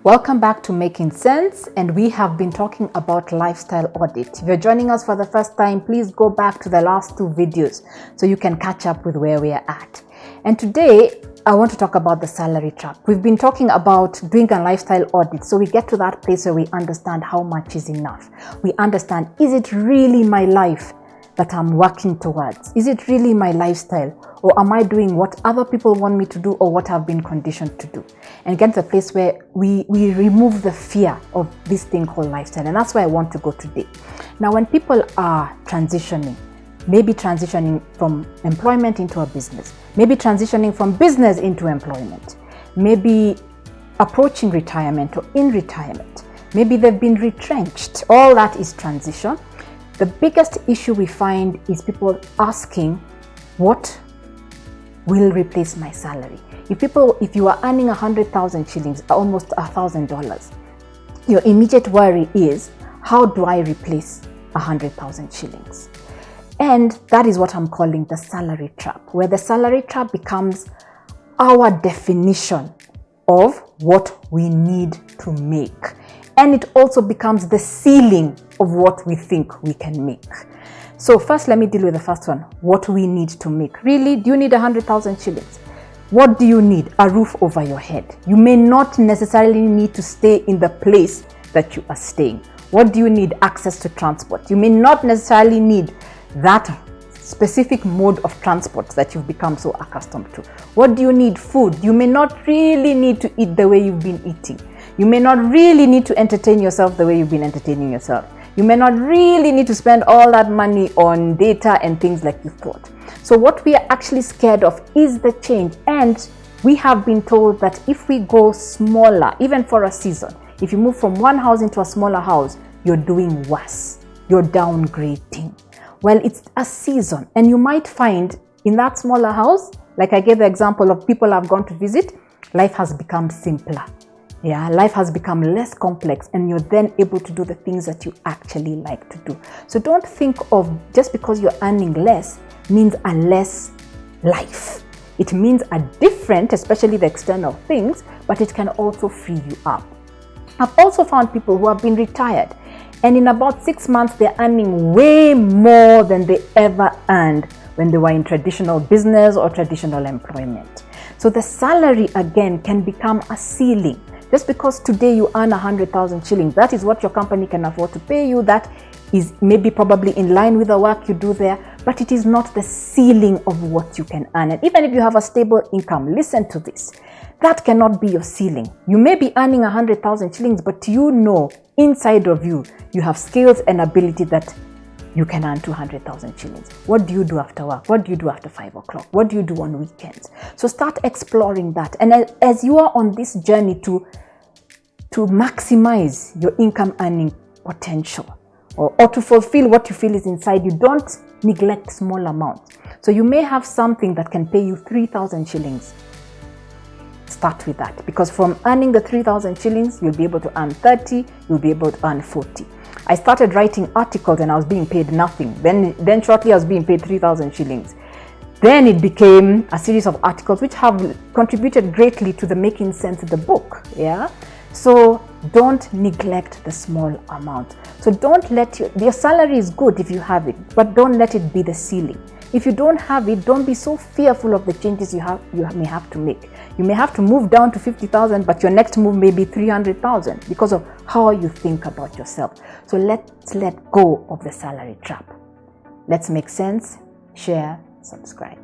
Welcome back to Making Sense, and we have been talking about lifestyle audit. If you're joining us for the first time, please go back to the last two videos so you can catch up with where we are at. And today, I want to talk about the salary trap. We've been talking about doing a lifestyle audit, so we get to that place where we understand how much is enough. We understand, is it really my life that I'm working towards? Is it really my lifestyle? Or am I doing what other people want me to do or what I've been conditioned to do? And get to a place where we remove the fear of this thing called lifestyle. And that's where I want to go today. Now, when people are transitioning, maybe transitioning from employment into a business, maybe transitioning from business into employment, maybe approaching retirement or in retirement, maybe they've been retrenched, all that is transition. The biggest issue we find is people asking, what will replace my salary? If you are earning 100,000 shillings, almost $1,000, your immediate worry is, how do I replace 100,000 shillings? And that is what I'm calling the salary trap, where the salary trap becomes our definition of what we need to make. And it also becomes the ceiling of what we think we can make. So first, let me deal with the first one, what we need to make. Really, do you need 100,000 shillings? What do you need? A roof over your head. You may not necessarily need to stay in the place that you are staying. What do you need? Access to transport. You may not necessarily need that specific mode of transport that you've become so accustomed to. What do you need? Food. You may not really need to eat the way you've been eating. You may not really need to entertain yourself the way you've been entertaining yourself. You may not really need to spend all that money on data and things like you thought. So what we are actually scared of is the change. And we have been told that if we go smaller, even for a season, if you move from one house into a smaller house, you're doing worse. You're downgrading. Well, it's a season. And you might find in that smaller house, like I gave the example of people I've gone to visit, life has become simpler. Yeah, life has become less complex, and you're then able to do the things that you actually like to do. So don't think of just because you're earning less means a less life. It means a different, especially the external things, but it can also free you up. I've also found people who have been retired, and in about 6 months, they're earning way more than they ever earned when they were in traditional business or traditional employment. So the salary, again, can become a ceiling. Just because today you earn 100,000 shillings, that is what your company can afford to pay you. That is maybe probably in line with the work you do there, but it is not the ceiling of what you can earn. And even if you have a stable income, listen to this, that cannot be your ceiling. You may be earning 100,000 shillings, but you know inside of you, you have skills and ability that you can earn 200,000 shillings. What do you do after work? What do you do after 5 o'clock? What do you do on weekends? So start exploring that. And as you are on this journey to maximize your income earning potential or to fulfill what you feel is inside you, don't neglect small amounts. So you may have something that can pay you 3,000 shillings. Start with that, because from earning the 3,000 shillings, you'll be able to earn 30, you'll be able to earn 40. I started writing articles and I was being paid nothing. Then shortly I was being paid 3,000 shillings. Then it became a series of articles which have contributed greatly to the Making Sense of the book. Yeah. So don't neglect the small amount. So don't let your salary is good if you have it, but don't let it be the ceiling. If you don't have it, don't be so fearful of the changes you may have to make. You may have to move down to 50,000, but your next move may be 300,000 because of how you think about yourself. So let's let go of the salary trap. Let's make sense, share, subscribe.